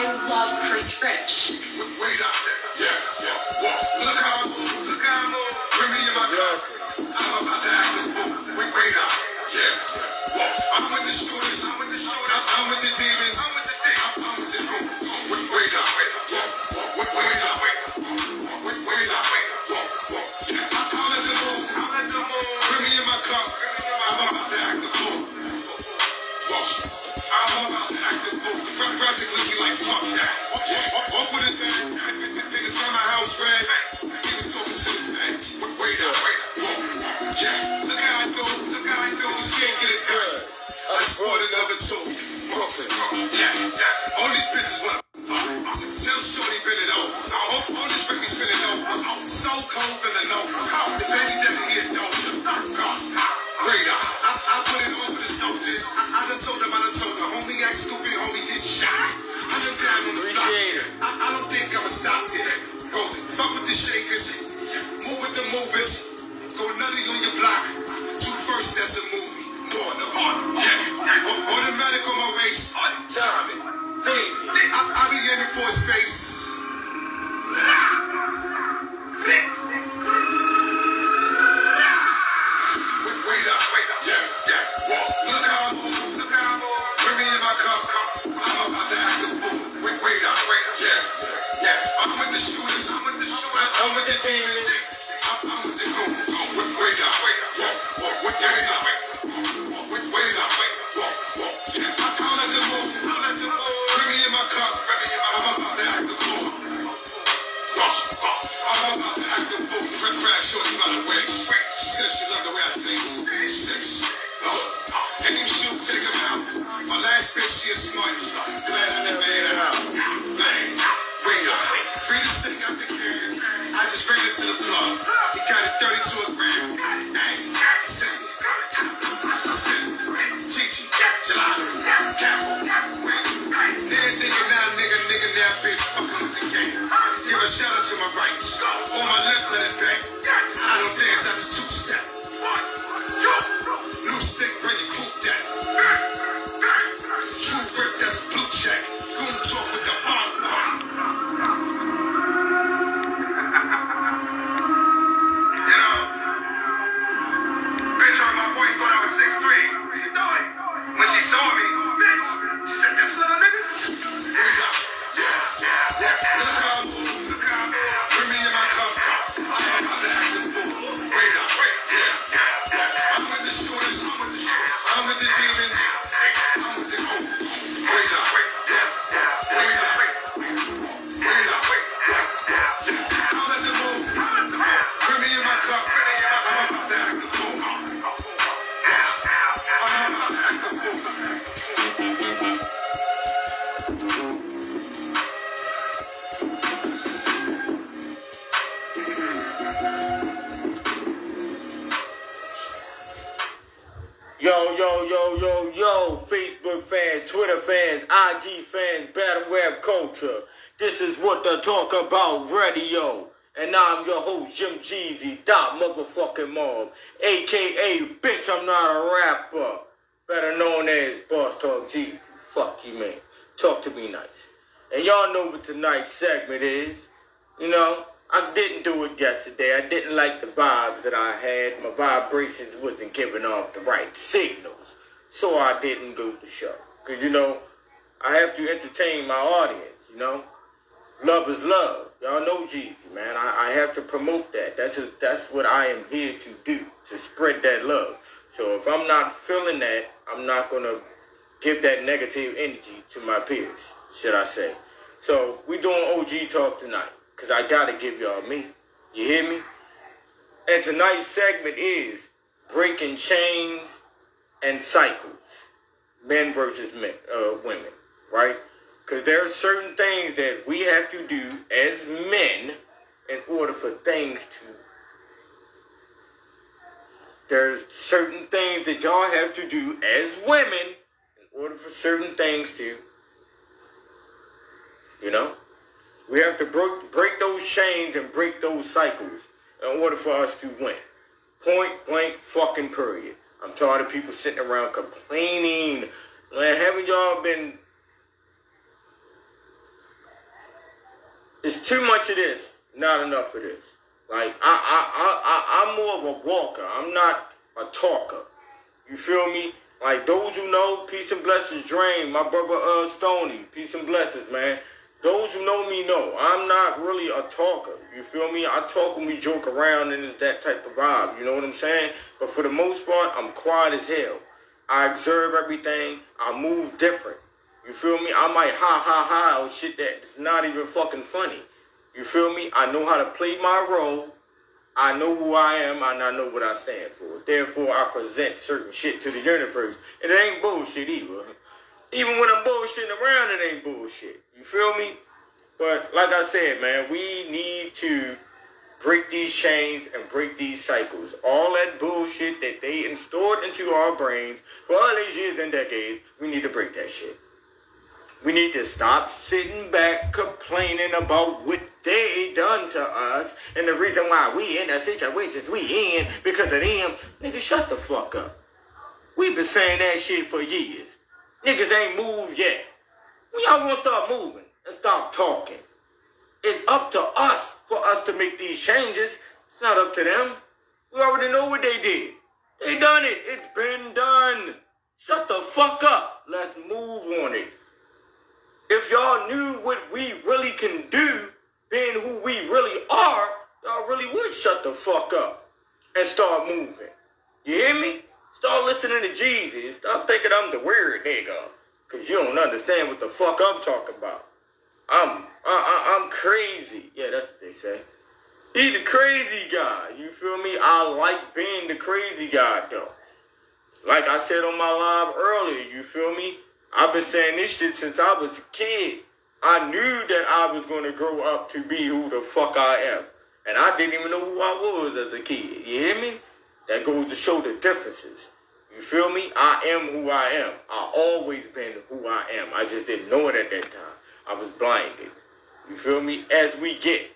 I love Chris Rich. Wait up. Yeah. Whoa. Look how I move. Bring me in my car. I'm about to act the fool. Wait up. Yeah. Whoa. I'm with the shooters. I'm with the demons. I'm with the crew. Wait up. Whoa. Wait up. Wait up. Whoa. I'm at the move. Bring me in my car. I'm about to act the fool. Whoa. I'm about to act the fool. Practically like fuck that. Off with his head. Niggas got my house red. He was talking to the feds. Wait up. Whoa. Yeah. Look how I do. Niggas can't get it done. I just bought another two. Brooklyn. Yeah. All these bitches wanna fuck. Tell Shorty bend it over. All this Ricky spin it over. So cold feeling over. The baby daddy here doja. Wait up. I put it over the soldiers. I done told them. Homie act stupid, homie get shot. I done down on the block. I don't think I'ma stop there. Roll it. Fuck with the shakers. Move with the movers. Go nutty on your block. 2 first, that's a movie. Porno. Yeah. Automatic on my waist. Timing. I be aiming for his face. Wait up. Yeah. Whoa. Look how I move. Bring me in my cup. I'm about to act the fool. Wait up. Yeah. I'm with the shooters. I'm with the demons. I'm with the crew. Wait up. Whoa. Wait up. Wait up. Whoa. Yeah. I'm at the move. Bring me in my cup. I'm about to act the fool. I'm about to act the fool. Grab Shorty by the waist. She said she loved the way I taste. 6. And them shoot, take them out. My last bitch, she a smart. Glad I never ate her out. Man, wait up. Free to sing out the can. I just ran into the plug. He got it 30 to a gram. Hey, sing it. Spin it. Chichi, gelato, capo, win. Nigga now, bitch, fucking with the game. Give a shout out to my rights. On my left, let it bang. I don't dance, I just 2-step. New stick, bring your crew down. True grip, that's a blue check. Goon talk with the bomb. You know, bitch heard my voice, thought I was 6'3". What you doing? When she saw me, bitch, she said, this little nigga. Wait up. Yeah. Look how I move. Bring me in my cup. I'm about to act the fool. Wait up. Yeah. I'm with the shooters. I'm with the demons. I'm with the crew. Wait up. Wait up. I'll let them move. Bring me in my cup. I'm about to act the fool. I'm about to act the fool. Yo, Facebook fans, Twitter fans, IG fans, battle rap culture. This is what they talk about radio. And I'm your host, Jim Jeezy, Motherfucking Mob, a.k.a. Bitch, I'm not a rapper. Better known as Boss Talk Jeezy. Fuck you, man. Talk to me nice. And y'all know what tonight's segment is. You know, I didn't do it yesterday. I didn't like the vibes that I had. My vibrations wasn't giving off the right signals. So I didn't do the show. Because, you know, I have to entertain my audience, you know. Love is love. Y'all know Jeezy, man. I have to promote that. That's what I am here to do, to spread that love. So if I'm not feeling that, I'm not going to give that negative energy to my peers, should I say. So we doing OG talk tonight, because I got to give y'all me. You hear me? And tonight's segment is breaking chains and cycles. Men versus women, right? Because there are certain things that we have to do as men in order for things to... There's certain things that y'all have to do as women in order for certain things to... You know? We have to break those chains and break those cycles in order for us to win. Point blank fucking period. I'm tired of people sitting around complaining. Man, haven't y'all been It's too much of this, not enough of this. Like I'm more of a walker. I'm not a talker. You feel me? Like those who know, peace and blessings, Drain, my brother Stoney, peace and blessings, man. Those who know me know I'm not really a talker. You feel me? I talk when we joke around and it's that type of vibe. You know what I'm saying? But for the most part, I'm quiet as hell. I observe everything. I move different. You feel me? I might ha or shit that's not even fucking funny. You feel me? I know how to play my role. I know who I am and I know what I stand for. Therefore, I present certain shit to the universe. And it ain't bullshit either. Even when I'm bullshitting around, it ain't bullshit. You feel me? But like I said, man, we need to break these chains and break these cycles. All that bullshit that they installed into our brains for all these years and decades, we need to break that shit. We need to stop sitting back complaining about what they done to us and the reason why we in the situations we in because of them. Nigga, shut the fuck up. We been saying that shit for years. Niggas ain't moved yet. When y'all gonna start moving and stop talking? It's up to us for us to make these changes. It's not up to them. We already know what they did. They done it. It's been done. Shut the fuck up. Let's move on it. If y'all knew what we really can do, being who we really are, y'all really would shut the fuck up and start moving. You hear me? Start listening to Jeezy. Stop thinking I'm the weird nigga. Cause you don't understand what the fuck I'm talking about. I'm crazy. Yeah, that's what they say. He the crazy guy. You feel me? I like being the crazy guy though. Like I said on my live earlier, you feel me? I've been saying this shit since I was a kid. I knew that I was going to grow up to be who the fuck I am. And I didn't even know who I was as a kid. You hear me? That goes to show the differences. You feel me? I am who I am. I always been who I am. I just didn't know it at that time. I was blinded. You feel me? As we get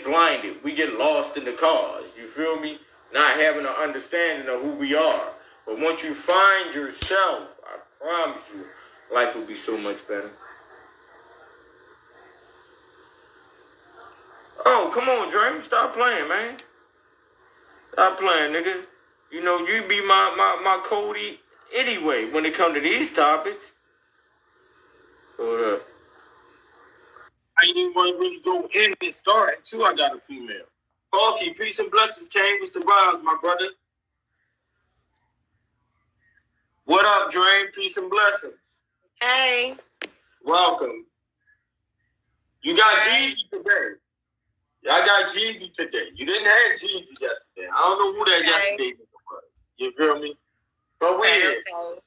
blinded. We get lost in the cause. You feel me? Not having an understanding of who we are. But once you find yourself, I promise you, life will be so much better. Oh, come on, Dream. Stop playing, man. Stop playing, nigga. You know, you be my Cody anyway when it come to these topics. Hold up. I didn't want to really go in and start until I got a female. Parky, peace and blessings, Kane. What's the vibes, my brother? What up, Dream? Peace and blessings. Hey. Welcome. You got Jeezy today. I got Jeezy today. You didn't have Jeezy yesterday. I don't know who that yesterday was. You feel me? But we here. Okay.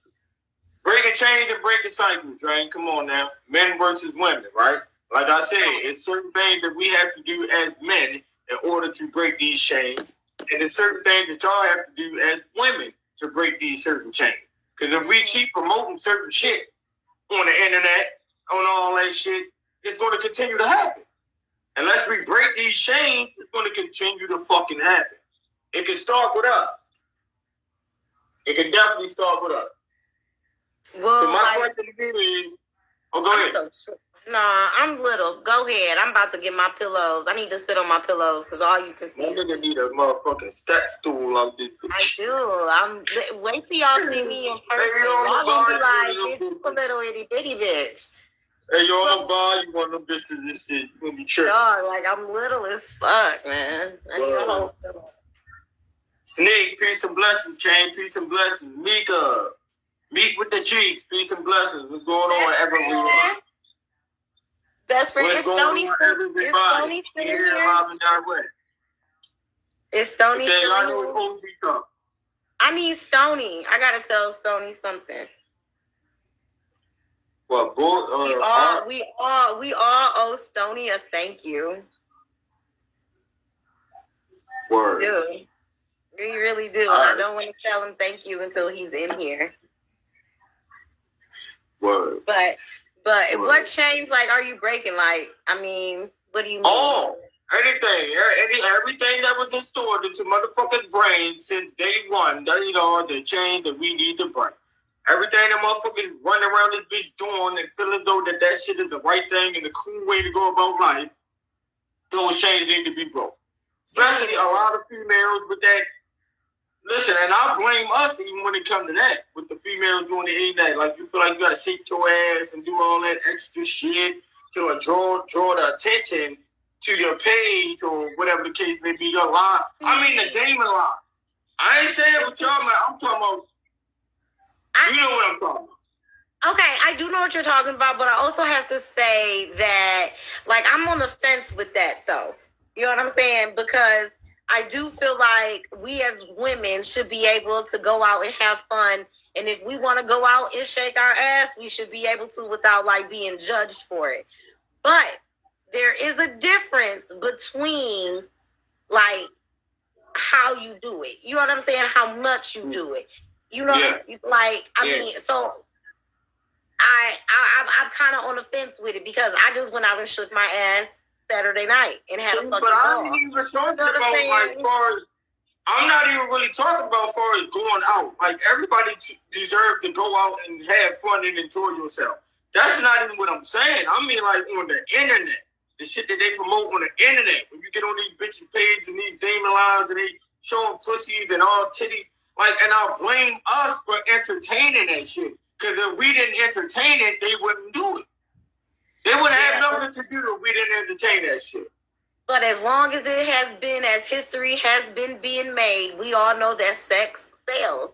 Breaking chains and breaking cycles, right? Come on now. Men versus women, right? Like I said, it's certain things that we have to do as men in order to break these chains. And there's certain things that y'all have to do as women to break these certain chains. Because if we keep promoting certain shit on the internet, on all that shit, it's going to continue to happen. Unless we break these chains, it's going to continue to fucking happen. It can start with us. It can definitely start with us. Well, so my question to you is, go ahead. Nah, I'm little. Go ahead. I'm about to get my pillows. I need to sit on my pillows because all you can see. That nigga need a motherfucking step stool out this bitch. I do. Wait till y'all see me in person. Y'all gonna be like, bitch, a little itty bitty bitch. Hey, you on the bar? You want them bitches and shit? You gonna be tripping? Dog, like I'm little as fuck, man. I need a whole pillow. Snake, peace and blessings, Kane. Peace and blessings. Mika, meet with the cheeks. Peace and blessings. What's going on, everyone? Best friend, is Stoney still here? Is Stoney still here? I need Stoney. I gotta tell Stoney something. What, we all owe Stoney a thank you. Word. We really do. Right. I don't want to tell him thank you until he's in here. Word. But what chains like are you breaking? Like, I mean, what do you mean? Oh, anything that was installed into motherfuckers' brains since day one. You know, the chains that we need to break. Everything that motherfuckers running around this bitch doing and feeling though that shit is the right thing and the cool way to go about life. those chains need to be broke. Especially a lot of females with that. Listen, and I blame us even when it comes to that, with the females doing the internet. Like, you feel like you got to shake your ass and do all that extra shit to draw the attention to your page or whatever the case may be, your line. I mean, the gaming line. I ain't saying what y'all, man. I'm talking about, you know what I'm talking about. Okay, I do know what you're talking about, but I also have to say that, like, I'm on the fence with that, though. You know what I'm saying? Because I do feel like we as women should be able to go out and have fun. And if we want to go out and shake our ass, we should be able to without, like, being judged for it. But there is a difference between, like, how you do it. You know what I'm saying? How much you do it. You know, like, I mean, so I'm kind of on the fence with it because I just went out and shook my ass Saturday night and had a fucking ball. But I ain't even talking about, like, far as, I'm not even really talking about far as going out. Like, everybody deserves to go out and have fun and enjoy yourself. That's not even what I'm saying. I mean, like, on the internet. The shit that they promote on the internet. When you get on these bitches' pages and these demon lines and they showing pussies and all titties. Like, and I'll blame us for entertaining that shit. Because if we didn't entertain it, they wouldn't do it. They wouldn't have nothing to do if we didn't entertain that shit. But as long as it has been, as history has been being made, we all know that sex sells.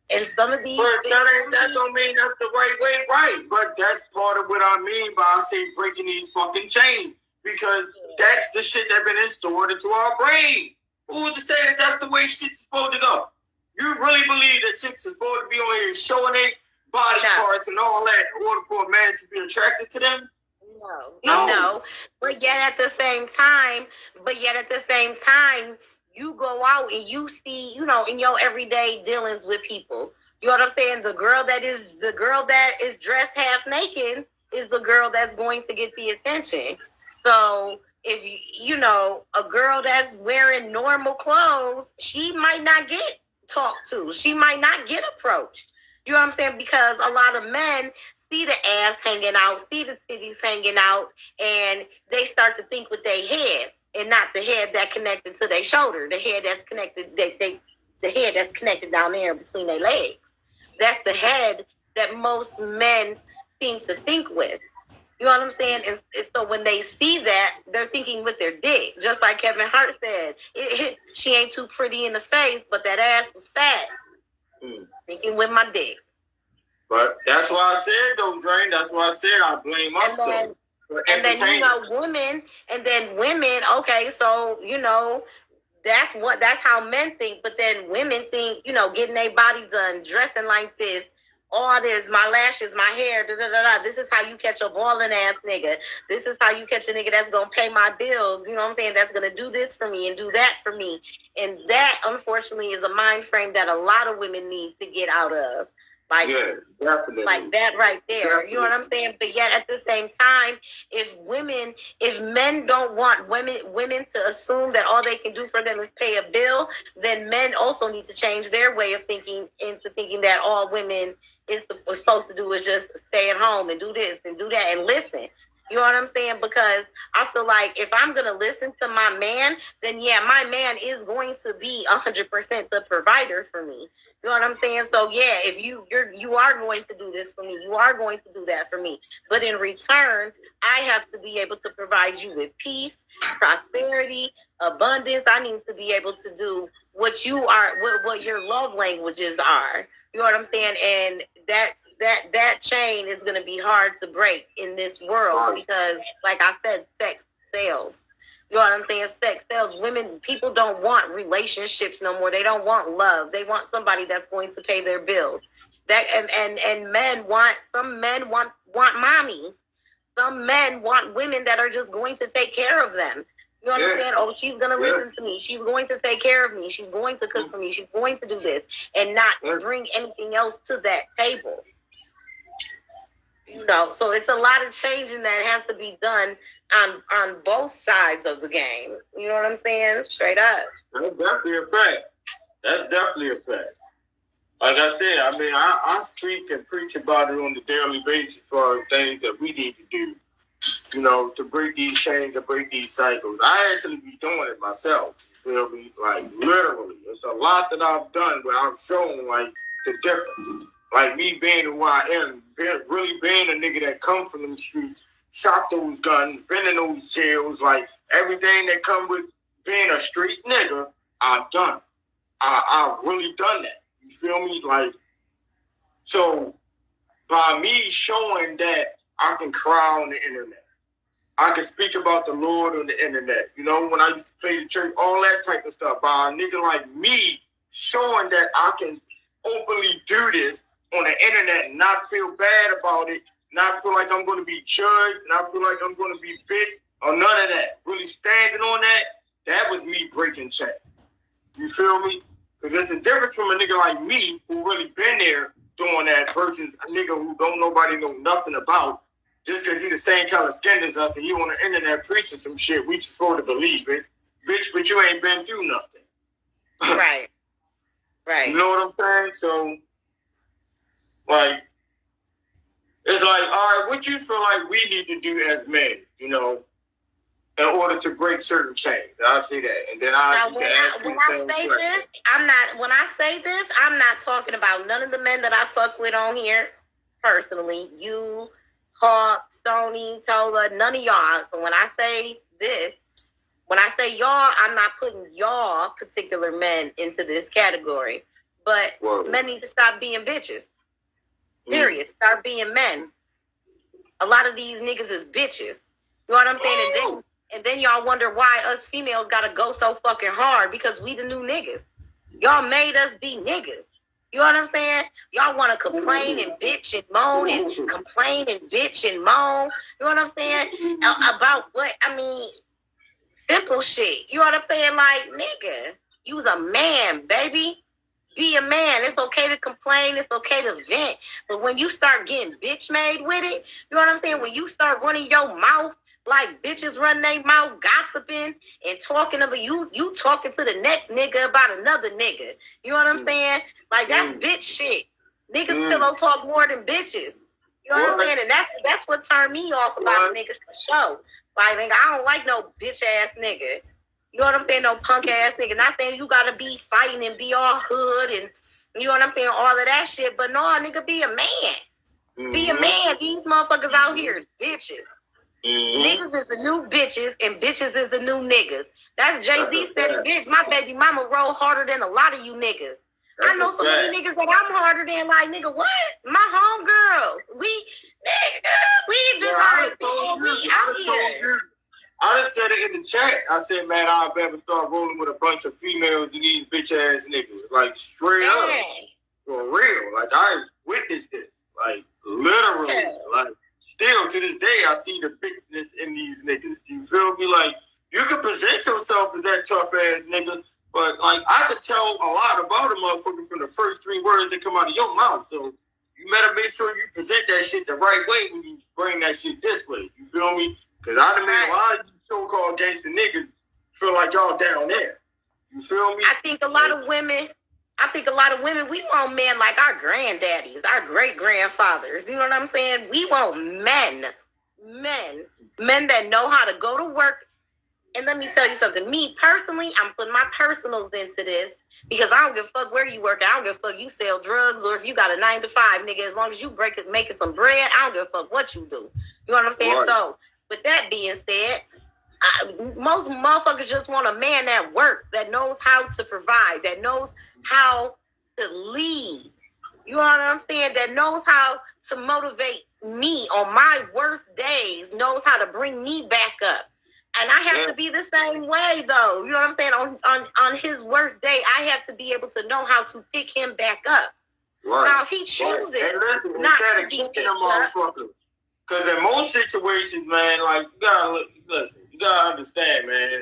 And some of these... But that don't mean that's the right way, right? But that's part of what I mean by I say breaking these fucking chains. Because that's the shit that's been installed into our brains. Who would say that that's the way shit's supposed to go? You really believe that chicks are supposed to be on here showing their body parts and all that in order for a man to be attracted to them? No. But yet at the same time, you go out and you see, you know, in your everyday dealings with people. You know what I'm saying? The girl that is dressed half naked is the girl that's going to get the attention. So if you know a girl that's wearing normal clothes, she might not get talked to. She might not get approached. You know what I'm saying? Because a lot of men see the ass hanging out, see the titties hanging out, and they start to think with their heads and not the head that connected to their shoulder, the head that's connected, the head that's connected down there between their legs. That's the head that most men seem to think with. You know what I'm saying? And so when they see that, they're thinking with their dick. Just like Kevin Hart said, she ain't too pretty in the face, but that ass was fat. Thinking with my dick. But that's why I said, though, Drain. That's why I said I blame us, though. And then, you know, women, okay, so, you know, that's how men think. But then women think, you know, getting their body done, dressing like this, all this, my lashes, my hair, da-da-da-da. This is how you catch a balling ass nigga. This is how you catch a nigga that's going to pay my bills. You know what I'm saying? That's going to do this for me and do that for me. And that, unfortunately, is a mind frame that a lot of women need to get out of. Like, definitely. Like that right there. Definitely. You know what I'm saying? But yet at the same time, if men don't want women to assume that all they can do for them is pay a bill, then men also need to change their way of thinking into thinking that all women is supposed to do is just stay at home and do this and do that and listen. You know what I'm saying? Because I feel like if I'm going to listen to my man, then yeah, my man is going to be 100% the provider for me. You know what I'm saying? So yeah, if you are going to do this for me, you are going to do that for me. But in return, I have to be able to provide you with peace, prosperity, abundance. I need to be able to do what you are, what your love languages are. You know what I'm saying? And that chain is going to be hard to break in this world because, like I said, sex sells. You know what I'm saying? Sex sells. People don't want relationships no more. They don't want love. They want somebody that's going to pay their bills. And some men want mommies. Some men want women that are just going to take care of them. You know what I'm saying? Oh, she's going to listen to me. She's going to take care of me. She's going to cook for me. She's going to do this and not bring anything else to that table. You know, so it's a lot of changing that has to be done on both sides of the game. You know what I'm saying? Straight up. That's definitely a fact. That's definitely a fact. Like I said, I mean, I speak and preach about it on a daily basis for things that we need to do. you know, to break these chains, to break these cycles. I actually be doing it myself. You feel me? Like, literally. It's a lot that I've done where I've shown, like, the difference. Like, me being who I am, really being a nigga that comes from them streets, shot those guns, been in those jails, like, everything that come with being a street nigga, I've done. I've really done that. You feel me? Like, so, by me showing that I can cry on the internet, I can speak about the Lord on the internet. You know, when I used to play the church, all that type of stuff. By a nigga like me showing that I can openly do this on the internet and not feel bad about it, not feel like I'm going to be judged, not feel like I'm going to be bitched, or none of that. Really standing on that, that was me breaking chains. You feel me? Because there's a difference from a nigga like me who really been there doing that versus a nigga who don't nobody know nothing about. Just because he the same color skin as us and he on the internet preaching some shit, we supposed to believe it. Bitch, but you ain't been through nothing. Right. Right. You know what I'm saying? So, like, it's like, all right, what you feel like we need to do as men, you know, in order to break certain chains? I see that. And then when I say this, I'm not talking about none of the men that I fuck with on here personally. You, Hawk, Stony, Tola, none of y'all. So when I say this, when I say y'all, I'm not putting y'all particular men into this category. But men need to stop being bitches. Period. Start being men. A lot of these niggas is bitches. You know what I'm saying? And then y'all wonder why us females gotta go so fucking hard because we the new niggas. Y'all made us be niggas. You know what I'm saying? Y'all want to complain and bitch and moan and complain and bitch and moan. You know what I'm saying? About what? I mean, simple shit. You know what I'm saying? Like, nigga, you's a man, baby. Be a man. It's okay to complain. It's okay to vent. But when you start getting bitch made with it, you know what I'm saying? When you start running your mouth like bitches run their mouth, gossiping and talking about you talking to the next nigga about another nigga. You know what I'm saying? Like, that's bitch shit. Niggas pillow talk more than bitches. You know what I'm saying? And that's what turned me off about niggas for sure. Like, nigga, I don't like no bitch ass nigga. You know what I'm saying? No punk ass nigga. Not saying you gotta be fighting and be all hood and you know what I'm saying? All of that shit. But no, nigga, be a man. Be a man. These motherfuckers out here is bitches. Niggas is the new bitches and bitches is the new niggas. That's Jay-Z said it, bitch. My baby mama roll harder than a lot of you niggas. I know so many niggas that I'm harder than. Like, nigga, what? My homegirls. We been like, we out here. I done said it in the chat. I said, man, I'll better start rolling with a bunch of females and these bitch ass niggas. Like, straight up. For real. Like, I witnessed this. Like, literally. Like, still to this day, I see the bitchness in these niggas. You feel me? Like, you can present yourself as that tough ass nigga, but like, I could tell a lot about a motherfucker from the first 3 words that come out of your mouth. So you better make sure you present that shit the right way when you bring that shit this way. You feel me? Because I done made a lot of you so-called gangster niggas feel like y'all down there. You feel me? I think a lot of women, we want men like our granddaddies, our great-grandfathers. You know what I'm saying? We want men that know how to go to work. And let me tell you something. Me personally, I'm putting my personals into this because I don't give a fuck where you work. I don't give a fuck you sell drugs or if you got a 9-to-5, nigga. As long as you making some bread, I don't give a fuck what you do. You know what I'm saying? Right. So, with that being said, most motherfuckers just want a man that works, that knows how to provide, that knows how to lead. You know what I'm saying? That knows how to motivate me on my worst days, knows how to bring me back up. And I have to be the same way, though. You know what I'm saying? On his worst day, I have to be able to know how to pick him back up. Right. Now, if he chooses not to be picked up. Because in most situations, man, like, you gotta understand, man.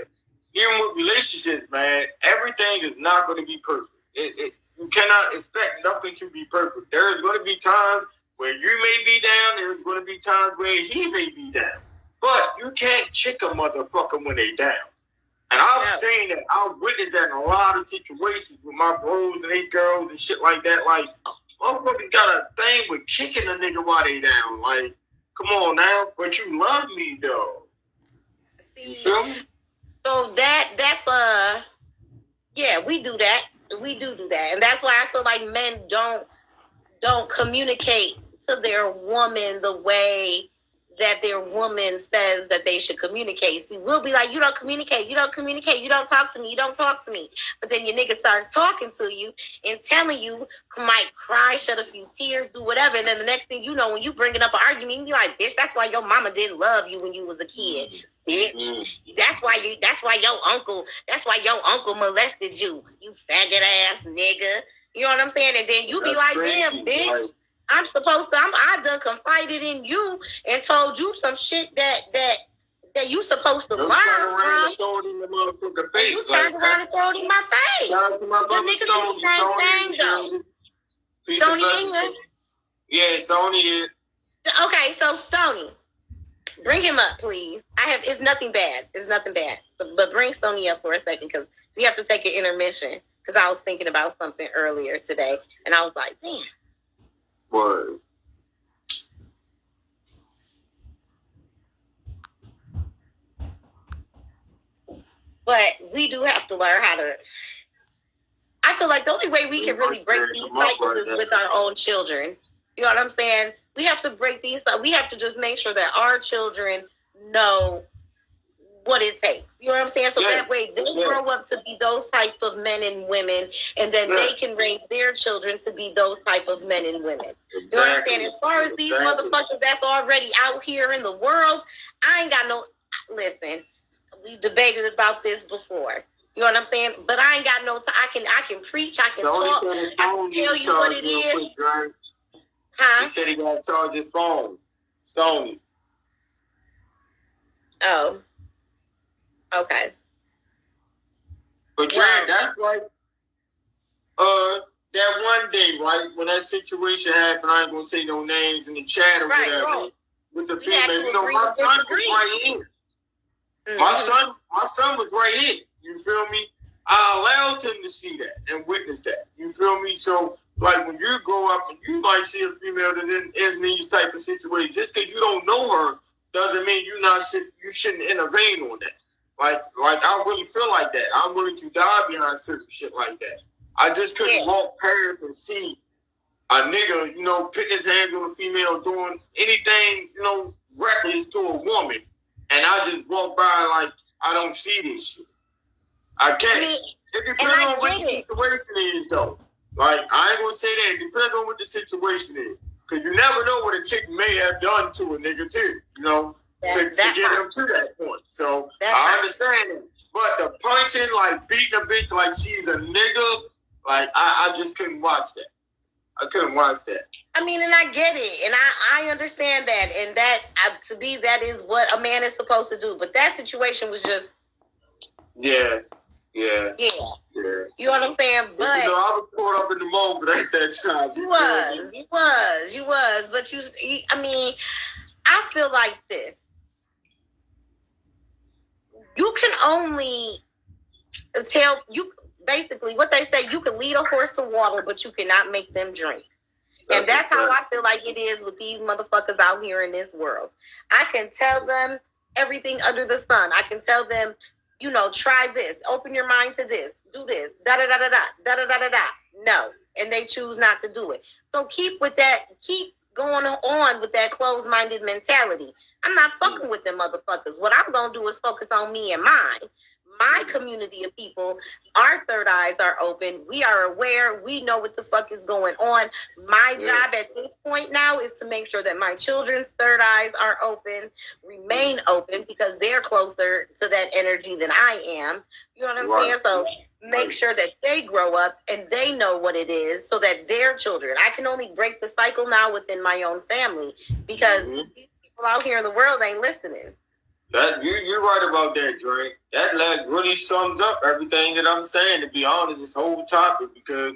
Even with relationships, man, everything is not going to be perfect. You cannot expect nothing to be perfect. There's going to be times where you may be down. There's going to be times where he may be down. But you can't chick a motherfucker when they down. And I've seen that. I've witnessed that in a lot of situations with my bros and they girls and shit like that. Like, motherfuckers got a thing with kicking a nigga while they down. Like, Come on now, but you love me though. You feel me? So that's yeah, we do that. We do that, and that's why I feel like men don't communicate to their woman the way that their woman says that they should communicate. See, we'll be like, you don't communicate, you don't talk to me, you don't talk to me. But then your nigga starts talking to you and telling you, might cry, shed a few tears, do whatever. And then the next thing you know, when you bringing up an argument, you be like, bitch, that's why your mama didn't love you when you was a kid. Bitch, that's why your uncle molested you, you faggot ass nigga. You know what I'm saying? And then you be like, damn, bitch. Like, I done confided in you and told you some shit that you supposed to learn from. And you turned around and throw it in my face. Shout out to my brother niggas do the same thing though. Stony in here? Yeah, Stony is. Okay, so Stony, bring him up, please. It's nothing bad. It's nothing bad. But bring Stony up for a second because we have to take an intermission. Because I was thinking about something earlier today, and I was like, damn. Word. But we do have to learn how to. I feel like the only way we can really break these cycles is with our own children. You know what I'm saying? We have to break these. We have to just make sure that our children know what it takes. You know what I'm saying? So that way they grow up to be those type of men and women, and then they can raise their children to be those type of men and women. You know what I'm saying? As far as these motherfuckers that's already out here in the world, I ain't got no. Listen, we've debated about this before. You know what I'm saying? But I ain't got no. I can preach. I can talk. I can tell you what it is. Huh? He said he got to charge his phone. Stony. Oh. Okay. But that's like that one day, right? When that situation happened, I ain't gonna say no names in the chat or whatever. Right. With the female, you know, my son was right here. Mm-hmm. My son was right here. You feel me? I allowed him to see that and witness that. You feel me? So, like, when you go up and you might see a female that is in these type of situations, just because you don't know her doesn't mean you shouldn't intervene on that. Like I really feel like that. I'm willing to die behind certain shit like that. I just couldn't walk past and see a nigga, you know, putting his hands on a female doing anything, you know, reckless to a woman. And I just walk by like, I don't see this shit. I can't. It depends on what the situation is, though. Like, I ain't gonna say that. It depends on what the situation is. Because you never know what a chick may have done to a nigga, too. You know? To get him to that point. So I understand it. But the punching, like beating a bitch like she's a nigga, like I just couldn't watch that. I couldn't watch that. I mean, and I get it. And I understand that. And that, to me, that is what a man is supposed to do. But that situation was just... Yeah. You know what I'm saying? But you know, I was caught up in the moment at that time. You was. But I mean, I feel like this. You can only tell basically what they say. You can lead a horse to water, but you cannot make them drink. And that's how I feel like it is with these motherfuckers out here in this world. I can tell them everything under the sun. I can tell them, you know, try this, open your mind to this, do this, da da da da da da da da da da. No, and they choose not to do it. So keep going on with that closed-minded mentality. I'm not fucking with them motherfuckers. What I'm gonna do is focus on me and mine. My community of people, our third eyes are open. We are aware. We know what the fuck is going on. My job at this point now is to make sure that my children's third eyes are open, remain open, because they're closer to that energy than I am. You know what I'm saying? So make sure that they grow up and they know what it is so that their children... I can only break the cycle now within my own family because these people out here in the world ain't listening. That you're right about that, Dre. That like really sums up everything that I'm saying, to be honest, this whole topic, because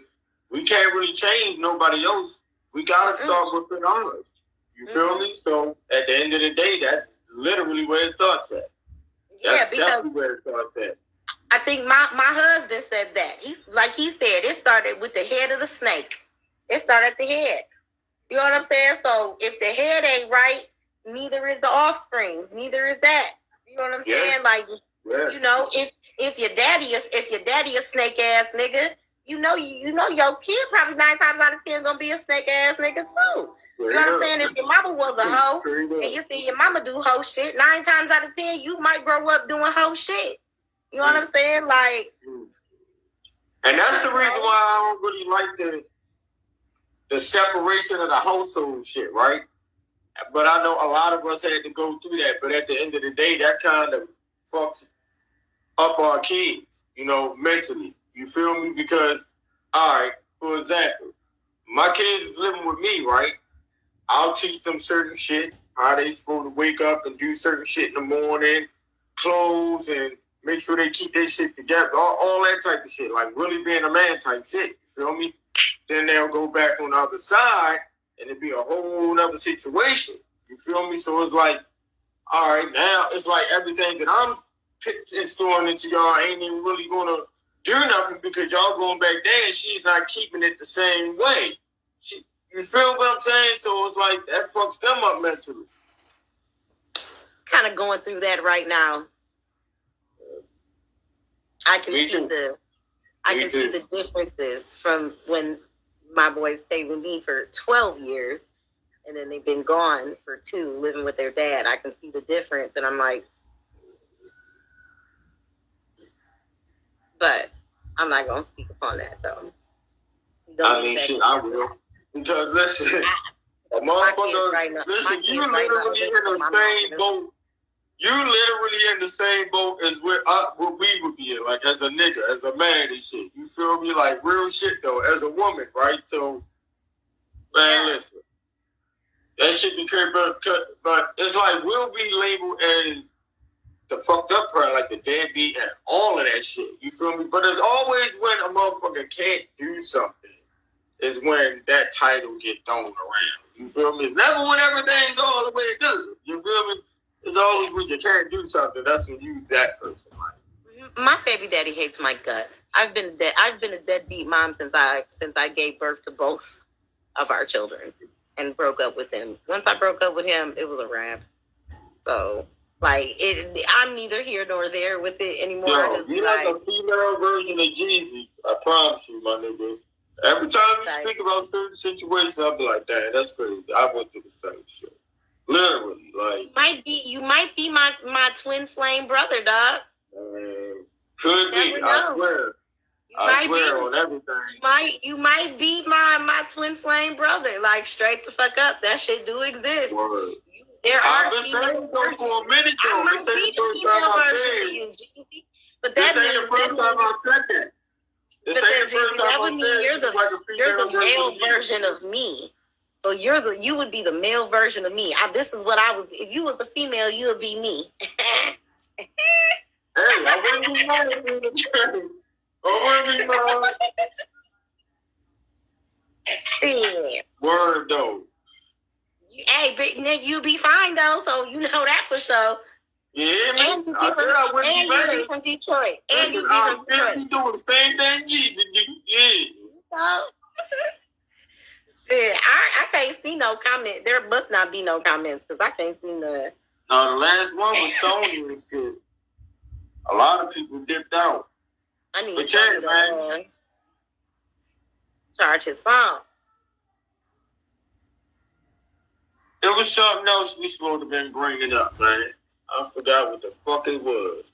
we can't really change nobody else. We gotta start within ours. You feel me? So at the end of the day, that's literally where it starts at. That's definitely where it starts at. I think my husband said that. He said, it started with the head of the snake. It started at the head. You know what I'm saying? So if the head ain't right, neither is the offspring. Neither is that. You know what I'm saying? Like, you know, if your daddy a snake ass nigga, you know your kid probably 9 times out of 10 gonna be a snake ass nigga too. You know what I'm saying? If your mama was a hoe and you see your mama do hoe shit, 9 times out of 10 you might grow up doing hoe shit. You know what I'm saying? Like, and that's the reason why I don't really like the separation of the household shit, right? But I know a lot of us had to go through that. But at the end of the day, that kind of fucks up our kids, you know, mentally. You feel me? Because, all right, for example, my kids is living with me, right? I'll teach them certain shit, how they supposed to wake up and do certain shit in the morning, clothes, and make sure they keep their shit together, all that type of shit, like really being a man type shit. You feel me? Then they'll go back on the other side, and it'd be a whole other situation. You feel me? So it's like, all right, now it's like everything that I'm installing into y'all ain't even really gonna do nothing because y'all going back there and she's not keeping it the same way. You feel what I'm saying? So it's like that fucks them up mentally. Kind of going through that right now. I can see the differences from when my boys stayed with me for 12 years and then they've been gone for 2 living with their dad. I can see the difference and I'm like, but I'm not going to speak upon that though. I mean, shit, I will. Because listen, a motherfucker, listen, you literally in the same boat. You literally in the same boat as what we would be in, like as a nigga, as a man and shit. You feel me? Like real shit though, as a woman, right? So, man, listen, that shit be crazy, but it's like we'll be labeled as the fucked up part, like the deadbeat and all of that shit. You feel me? But it's always when a motherfucker can't do something is when that title get thrown around. You feel me? It's never when everything's all the way good. You feel me? It's always when you can't do something. That's when you that person. Like, my baby daddy hates my guts. I've been a deadbeat mom since I gave birth to both of our children and broke up with him. Once I broke up with him, it was a wrap. So, like, I'm neither here nor there with it anymore. Yo, you're like a female version of Jeezy. I promise you, my nigga. Every time you speak about certain situations, I'll be like, damn, that's crazy. I went through the same shit. Literally, like you might be my twin flame brother, dog. Could be. I swear. I swear on everything. You might be my twin flame brother. Like, straight the fuck up. That shit do exist. Word. I've been saying so for a minute though. I might be the female version of you, Jeezy. But that ain't the first time I said that. That would mean you're the male version of me. So you would be the male version of me. This is what I would. If you was a female, you would be me. Hey, I wouldn't be mad at you. I wouldn't be mad. Word though. Hey, big nigga, you be fine though. So you know that for sure. Yeah, man. I said I wouldn't be mad. And you from Detroit. And you I'm be doing the same thing you do. Yeah. Shit, I can't see no comment. There must not be no comments because I can't see none. No, the last one was Tony and shit. A lot of people dipped out. I need to man. Charge his phone. It was something else we supposed to been bringing up, man. I forgot what the fuck it was.